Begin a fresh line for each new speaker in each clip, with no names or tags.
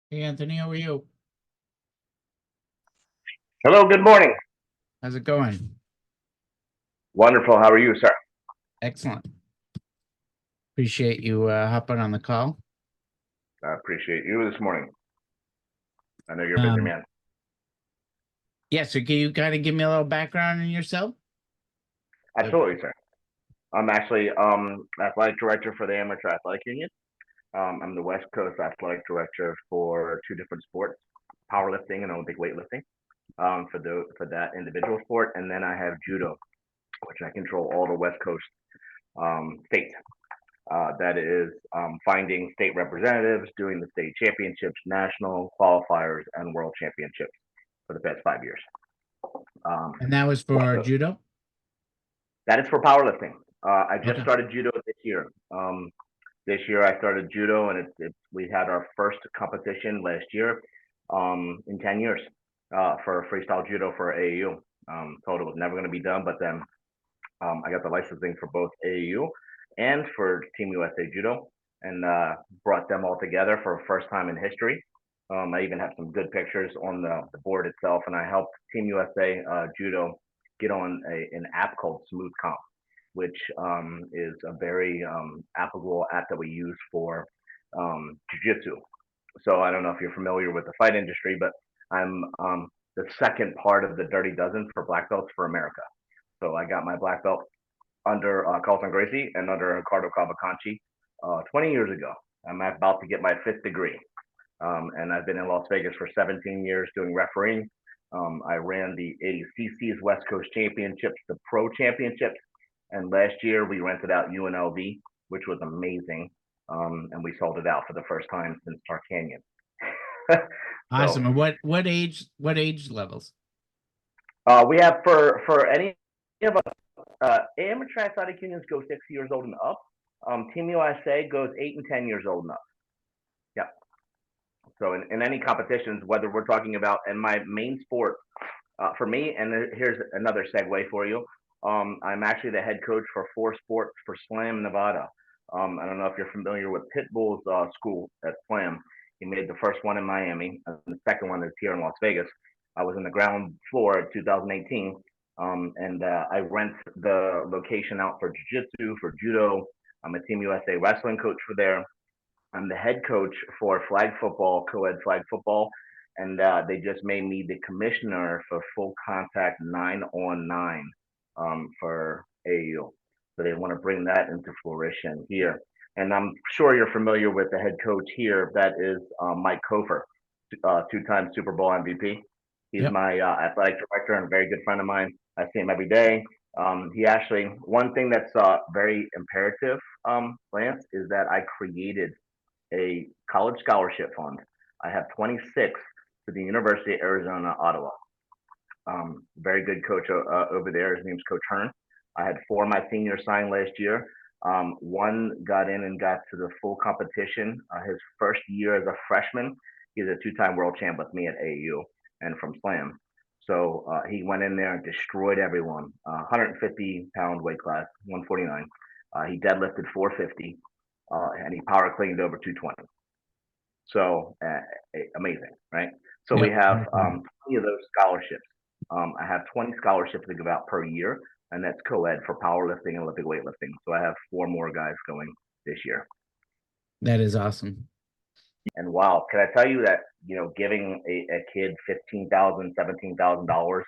Hey Anthony, how are you?
Hello, good morning.
How's it going?
Wonderful. How are you, sir?
Excellent. Appreciate you hopping on the call.
I appreciate you this morning. I know you're a busy
Um,
man.
yeah, so can you kind of give me a little background on yourself? Uh,
Absolutely, sir. I'm actually athletic director for the Amateur Athletic Union. I'm the West Coast athletic director for two different sports, powerlifting and Olympic weightlifting, for that individual sport, and then I have judo, which I control all the West Coast states. That is finding state representatives, doing the state championships, national qualifiers, and world championships for the past 5 years. Um,
and that was
one
for
of
judo?
That is for powerlifting. I just
Okay.
started judo this year. This year I started judo, and we had our first competition last year in 10 years for freestyle judo for AAU. Told it was never going to be done, but then I got the licensing for both AAU and for Team USA Judo, and brought them all together for the first time in history. I even have some good pictures on the board itself, and I helped Team USA Judo get on an app called Smooth Comp, which is a very applicable app that we use for jiu-jitsu. So I don't know if you're familiar with the fight industry, but I'm the second part of the Dirty Dozen for black belts for America. So I got my black belt under Carlton Gracie and under Ricardo Cavalcanti 20 years ago. I'm about to get my fifth degree. And I've been in Las Vegas for 17 years doing refereeing. I ran the ADCC's West Coast Championships, the Pro Championships, and last year we rented out UNLV, which was amazing. And we sold it out for the first time since Tarkanian. So
Awesome. And what age levels?
we have for any of us, amateur athletic unions go 6 years old and up. Team USA goes 8 and 10 years old and up. Yeah. So in any competitions, whether we're talking about in my main sport, for me, and here's another segue for you. I'm actually the head coach for four sports for Slam Nevada. I don't know if you're familiar with Pitbull's school at Slam. He made the first one in Miami, and the second one is here in Las Vegas. I was in the ground floor in 2018, and I rent the location out for jiu-jitsu, for judo. I'm a Team USA wrestling coach for there. I'm the head coach for flag football, co-ed flag football, and they just made me the commissioner for full contact 9-on-9 for AU. So they want to bring that into fruition here. And I'm sure you're familiar with the head coach here. That is Mike Kofer, two-time Super Bowl MVP. He's
Yep.
my athletic director and a very good friend of mine. I see him every day. He actually, one thing that's very imperative, Lance, is that I created a college scholarship fund. I have 26 to the University of Arizona, Ottawa. Very good coach over there. His name's Coach Hearn. I had four of my seniors sign last year. One got in and got to the full competition. His first year as a freshman, he's a two-time world champ with me at AU and from Slam. So he went in there and destroyed everyone. 150-pound weight class, 149. He deadlifted 450, and he power cleaned over 220. So amazing, right? So we
Yep.
have
Awesome.
20 of those scholarships. I have 20 scholarships to give out per year, and that's co-ed for powerlifting and Olympic weightlifting. So I have four more guys going this year.
That is awesome.
And wow, can I tell you that giving a kid $15,000, $17,000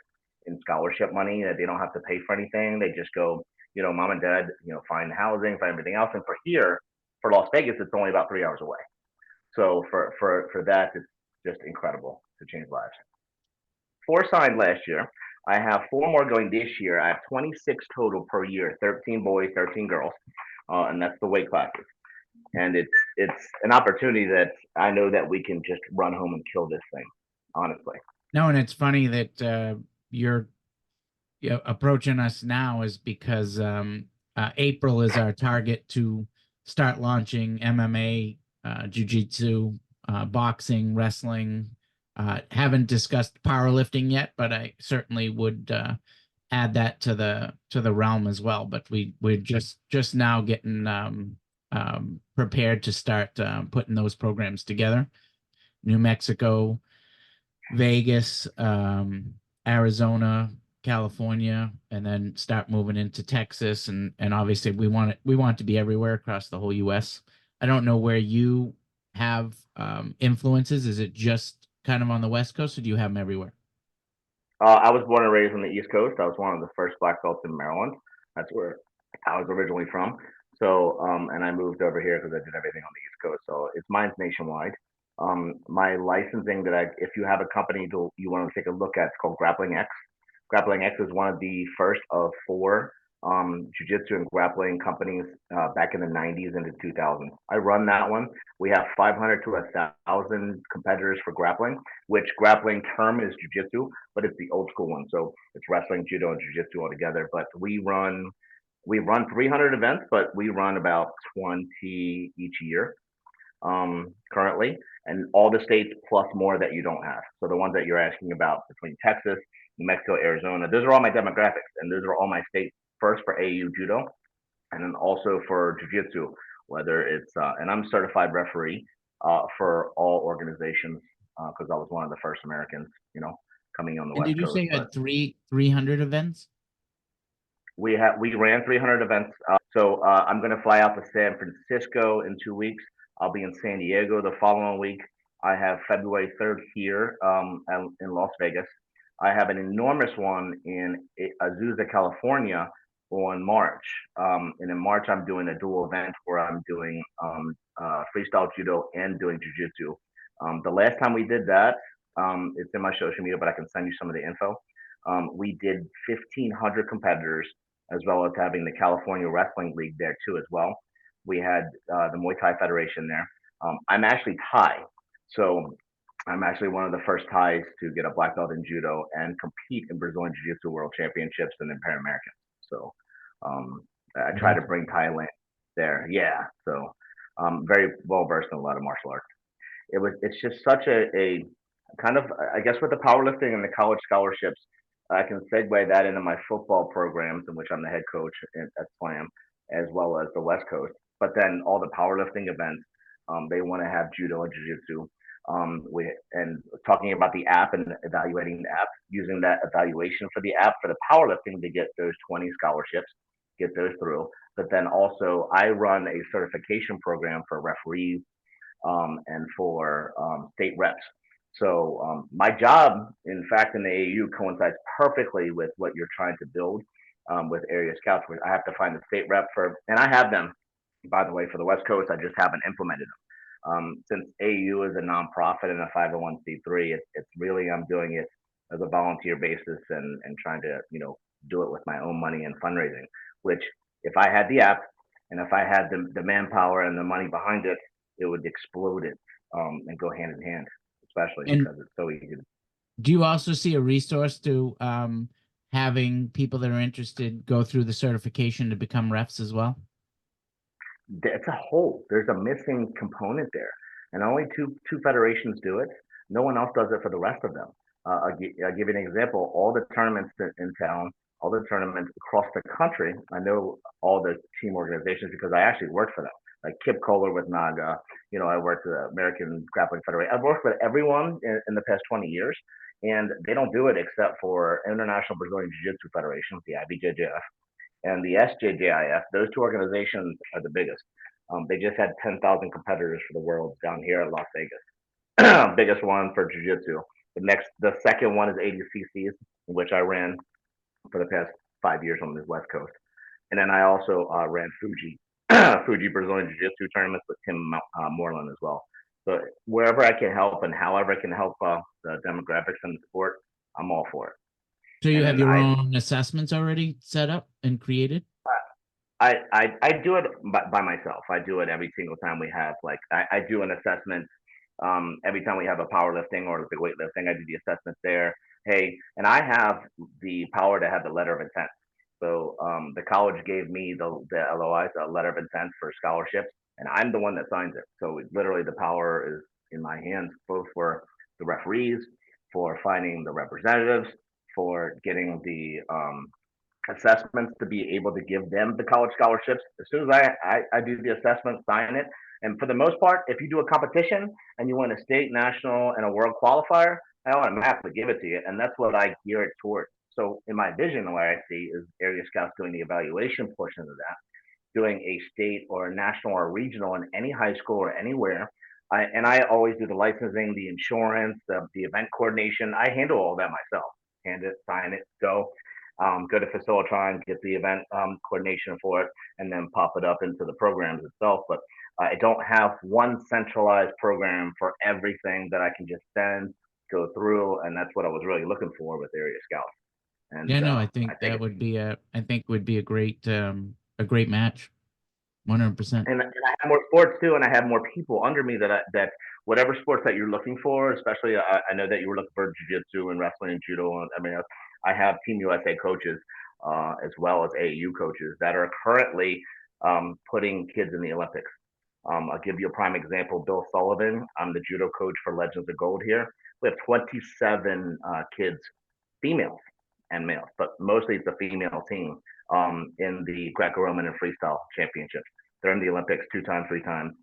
in scholarship money that they don't have to pay for anything, they just go, mom and dad, find housing, find everything else. And for here, for Las Vegas, it's only about 3 hours away. So for that, it's just incredible to change lives. Four signed last year. I have four more going this year. I have 26 total per year, 13 boys, 13 girls, and that's the weight classes. And it's an opportunity that I know that we can just run home and kill this thing, honestly.
No, and it's funny that you're approaching us now is because April is our target to start launching MMA, jiu-jitsu, boxing, wrestling. Haven't discussed powerlifting yet, but I certainly would add that to the realm as well. But we're just now getting prepared to start putting those programs together. New Mexico, Vegas, Arizona, California, and then start moving into Texas, and obviously we want it to be everywhere across the whole US. I don't know where you have influences. Is it just kind of on the West Coast, or do you have them everywhere?
I was born and raised on the East Coast. I was one of the first black belts in Maryland. That's where I was originally from. So, and I moved over here because I did everything on the East Coast. So it's mine's nationwide. My licensing if you have a company you want to take a look at, it's called Grappling X. Grappling X is one of the first of four jiu-jitsu and grappling companies back in the 90s into 2000s. I run that one. We have 500 to 1,000 competitors for grappling, which grappling term is jiu-jitsu, but it's the old school one. So it's wrestling, judo, and jiu-jitsu all together. But we run 300 events, but we run about 20 each year currently, and all the states plus more that you don't have. So the ones that you're asking about between Texas, New Mexico, Arizona, those are all my demographics, and those are all my states. First for AU judo, and then also for jiu-jitsu, whether it's and I'm certified referee for all organizations because I was one of the first Americans, coming on the
And
West
did you say
Coast.
you
But
had 300 events?
we ran 300 events. So I'm going to fly out to San Francisco in 2 weeks. I'll be in San Diego the following week. I have February 3rd here in Las Vegas. I have an enormous one in Azusa, California on March. And in March, I'm doing a dual event where I'm doing freestyle judo and doing jujitsu. The last time we did that, it's in my social media, but I can send you some of the info. We did 1,500 competitors, as well as having the California Wrestling League there too as well. We had the Muay Thai Federation there. I'm actually Thai, so I'm actually one of the first Thais to get a black belt in judo and compete in Brazilian Jiu Jitsu World Championships and in Pan American. So I try to
Wow.
bring Thailand there. Yeah, so I'm very well versed in a lot of martial arts. It's just such a kind of, I guess, with the powerlifting and the college scholarships, I can segue that into my football programs, in which I'm the head coach at Slam, as well as the West Coast. But then all the powerlifting events, they want to have judo and jiu-jitsu. And talking about the app and evaluating the app, using that evaluation for the app for the powerlifting to get those 20 scholarships, get those through. But then also, I run a certification program for referees and for state reps. So my job, in fact, in the AAU coincides perfectly with what you're trying to build with area scouts. Where I have to find the state rep and I have them, by the way, for the West Coast. I just haven't implemented them. Since AAU is a nonprofit and a 501c3, it's really I'm doing it as a volunteer basis and trying to do it with my own money and fundraising. Which if I had the app and if I had the manpower and the money behind it, it would explode it and go hand in hand, especially
And
because it's so easy.
do you also see a resource to having people that are interested go through the certification to become refs as well?
It's a hole. There's a missing component there, and only two federations do it. No one else does it for the rest of them. I'll give you an example. All the tournaments in town, all the tournaments across the country. I know all the team organizations because I actually worked for them. Like Kip Kohler with Naga. I worked with the American Grappling Federation. I've worked with everyone in the past 20 years, and they don't do it except for International Brazilian Jiu-Jitsu Federation, the IBJJF, and the SJJIF. Those two organizations are the biggest. They just had 10,000 competitors for the world down here at Las Vegas. Biggest one for jiu-jitsu. The second one is ADCCs, which I ran for the past 5 years on the West Coast. And then I also ran Fuji Brazilian Jiu-Jitsu tournaments with Tim Moreland as well. So wherever I can help and however I can help the demographics in the sport, I'm all for it.
So you
And
have
then
your own assessments already set up and created?
I do it by myself. I do it every single time we have I do an assessment every time we have a powerlifting or the weightlifting. I do the assessment there. Hey, and I have the power to have the letter of intent. So the college gave me the LOIs, the letter of intent for scholarships, and I'm the one that signs it. So literally the power is in my hands, both for the referees, for finding the representatives, for getting the assessments to be able to give them the college scholarships. As soon as I do the assessment, sign it, And for the most part, if you do a competition and you win a state, national, and a world qualifier, I automatically give it to you, and that's what I gear it towards. So in my vision, the way I see is area scouts doing the evaluation portion of that, doing a state or a national or regional in any high school or anywhere. I always do the licensing, the insurance, the event coordination. I handle all that myself. Hand it, sign it, go. Go to Facilitron, get the event coordination for it, and then pop it up into the programs itself. But I don't have one centralized program for everything that I can just send, go through, and that's what I was really looking for with Area Scouts. And
Yeah, no, I
I
think
think
that would be a great match. 100%.
and I have more sports too, and I have more people under me that whatever sports that you're looking for, especially I know that you were looking for jiu-jitsu and wrestling and judo. And I mean, I have Team USA coaches as well as AAU coaches that are currently putting kids in the Olympics. I'll give you a prime example. Bill Sullivan, I'm the judo coach for Legends of Gold here. We have 27 kids, females and males, but mostly it's a female team in the Greco-Roman and freestyle championships. They're in the Olympics 2 times, 3 times.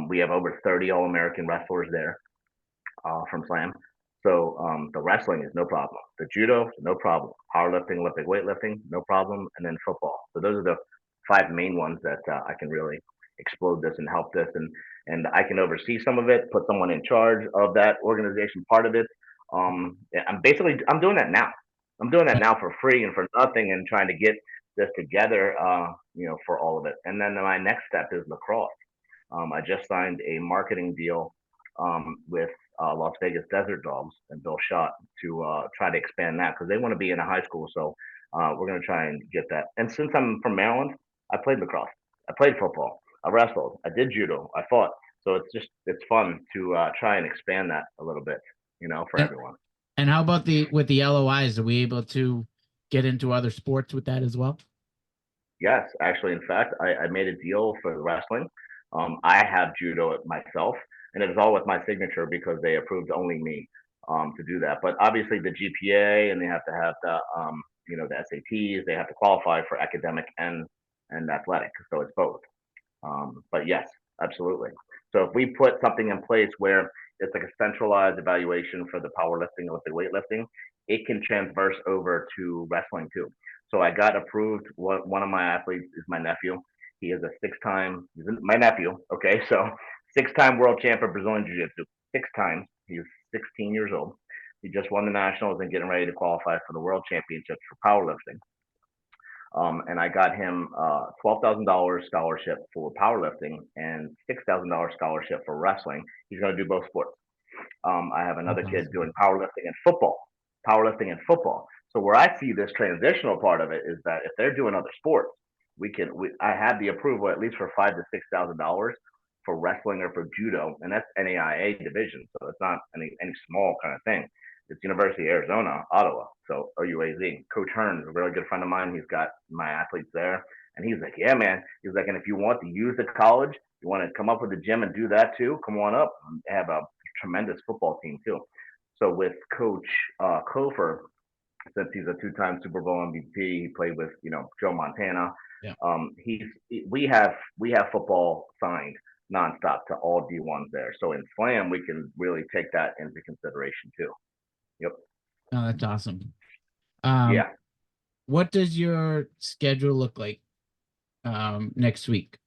We have over 30 All-American wrestlers there from Slam. So the wrestling is no problem. The judo, no problem. Powerlifting, Olympic weightlifting, no problem. And then football. So those are the 5 main ones that I can really explode this and help this. And I can oversee some of it, put someone in charge of that organization part of it. I'm doing that now. I'm doing that now for free and for nothing, and trying to get this together, for all of it. And then my next step is lacrosse. I just signed a marketing deal with Las Vegas Desert Dogs and Bill Schott to try to expand that, because they want to be in a high school. So we're going to try and get that. And since I'm from Maryland, I played lacrosse. I played football. I wrestled. I did judo. I fought. So it's fun to try and expand that a little bit, for
And,
everyone.
and how about with the LOIs? Are we able to get into other sports with that as well?
Yes, actually, in fact, I made a deal for the wrestling. I have judo myself, and it was all with my signature because they approved only me to do that. But obviously, the GPA, and they have to have the SATs. They have to qualify for academic and athletic, so it's both. But yes, absolutely. So if we put something in place where it's like a centralized evaluation for the powerlifting, Olympic weightlifting, it can transverse over to wrestling too. So I got approved. One of my athletes is my nephew. He is a my nephew. Okay, so 6-time world champ of Brazilian Jiu Jitsu. 6 times. He's 16 years old. He just won the nationals and getting ready to qualify for the world championships for powerlifting. And I got him $12,000 scholarship for powerlifting and $6,000 scholarship for wrestling. He's going to do both sports. I have another
That's
kid
awesome.
doing powerlifting and football. Powerlifting and football. So where I see this transitional part of it is that if they're doing other sports, I have the approval at least for $5,000 to $6,000 for wrestling or for judo, and that's NAIA division, so it's not any small kind of thing. It's University of Arizona, Ottawa, so OUAZ. Coach Hearns, a really good friend of mine, he's got my athletes there, and he's like, yeah, man. He's like, and if you want to use the college, you want to come up with the gym and do that too, come on up. They have a tremendous football team too. So with Coach Kofer, since he's a 2-time Super Bowl MVP, he played with Joe Montana.
Yeah.
We have football signed nonstop to all D1s there. So in Slam, we can really take that into consideration too. Yep.
Oh, that's awesome. Um,
Yeah.
what does your schedule look like next week?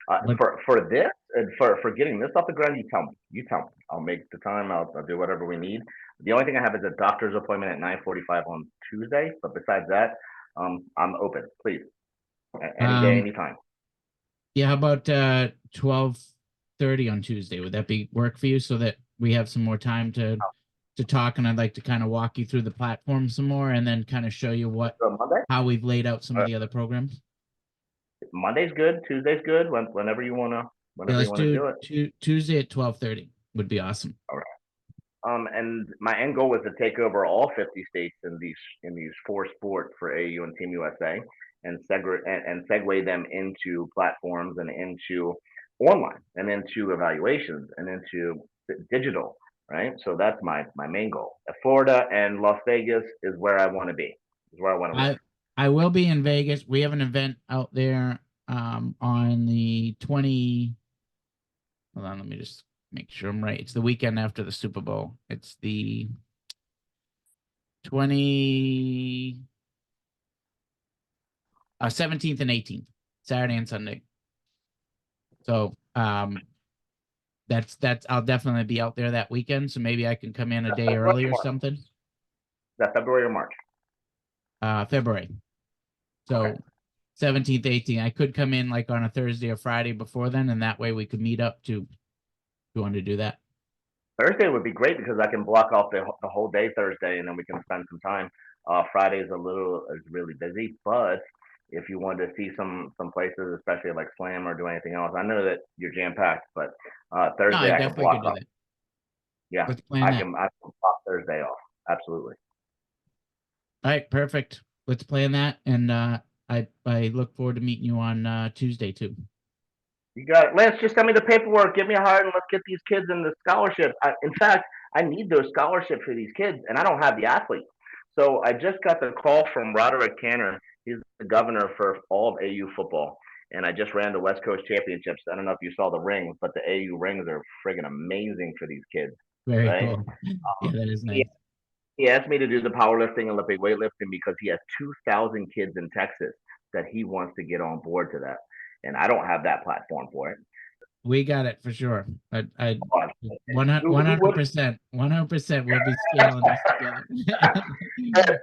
What
For this and for getting this off the ground, you tell me. You tell me. I'll make the time. I'll do whatever we need. The only thing I have is a doctor's appointment at 9:45 on Tuesday. But besides that, I'm open. Please, any day,
um
anytime.
yeah, how about 12:30 on Tuesday? Would that be work for you so that we have some more time to talk, and I'd like to kind of walk you through the platform some more and then kind of show you
So Monday.
how we've laid out some of
Uh,
the other programs.
Monday's good. Tuesday's good. Whenever you wanna,
Yeah,
whenever you
let's
wanna
do
do it.
Tuesday at 12:30 would be awesome.
All right. And my end goal was to take over all 50 states in these 4 sports for AU and Team USA, and segue them into platforms and into online and into evaluations and into digital, right? So that's my main goal. Florida and Las Vegas is where I want to be. Is where I want to live.
I will be in Vegas. We have an event out there on the hold on, let me just make sure I'm right. It's the weekend after the Super Bowl. It's the 17th and 18th, Saturday and Sunday. So that's I'll definitely be out there that weekend. So maybe I can come in a day early or something.
That February or March?
February. So
Okay.
17th, 18th. I could come in like on a Thursday or Friday before then, and that way we could meet up too. If you want to do that.
Thursday would be great because I can block off the whole day Thursday, and then we can spend some time. Friday is really busy, but if you wanted to see some places, especially like Slam or do anything else, I know that you're jam packed, but
No,
Thursday
I
I can
definitely could
block
do
off.
that.
Yeah,
Let's plan that.
I can block Thursday off. Absolutely.
All right, perfect. Let's plan that, and I look forward to meeting you on Tuesday too.
You got it, Lance. Just send me the paperwork. Give me a heart, and let's get these kids in the scholarships. In fact, I need those scholarships for these kids, and I don't have the athletes. So I just got the call from Roderick Tanner. He's the governor for all of AU football, and I just ran the West Coast Championships. I don't know if you saw the rings, but the AU rings are friggin' amazing for these kids,
Very
right?
cool. Yeah, that is
He,
nice.
he asked me to do the powerlifting, Olympic weightlifting, because he has 2,000 kids in Texas that he wants to get on board to that, and I don't have that platform for it.
We got it for sure. I
He
100%, 100%. We'll be scaling this together.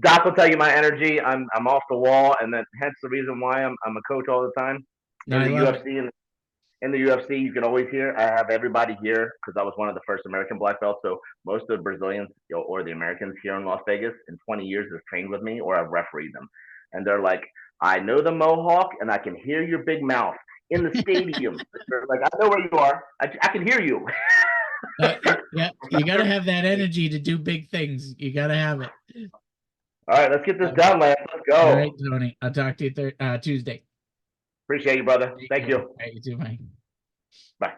Doc will tell you my energy. I'm off the wall, and then hence the reason why I'm a coach all the time.
No,
In
I
the
love it.
UFC, in the UFC, you can always hear I have everybody here because I was one of the first American black belts. So most of the Brazilians or the Americans here in Las Vegas in 20 years have trained with me or I've refereed them, and they're like, I know the Mohawk, and I can hear your big mouth in the stadium. They're like, I know where you are. I can hear you.
Yeah, you got to have that energy to do big things. You got to have it.
All right, let's get this done, Lance. Let's go.
All right, Tony. I'll talk to you Tuesday.
Appreciate you, brother. Thank you.
All right, you too, Mike.
Bye.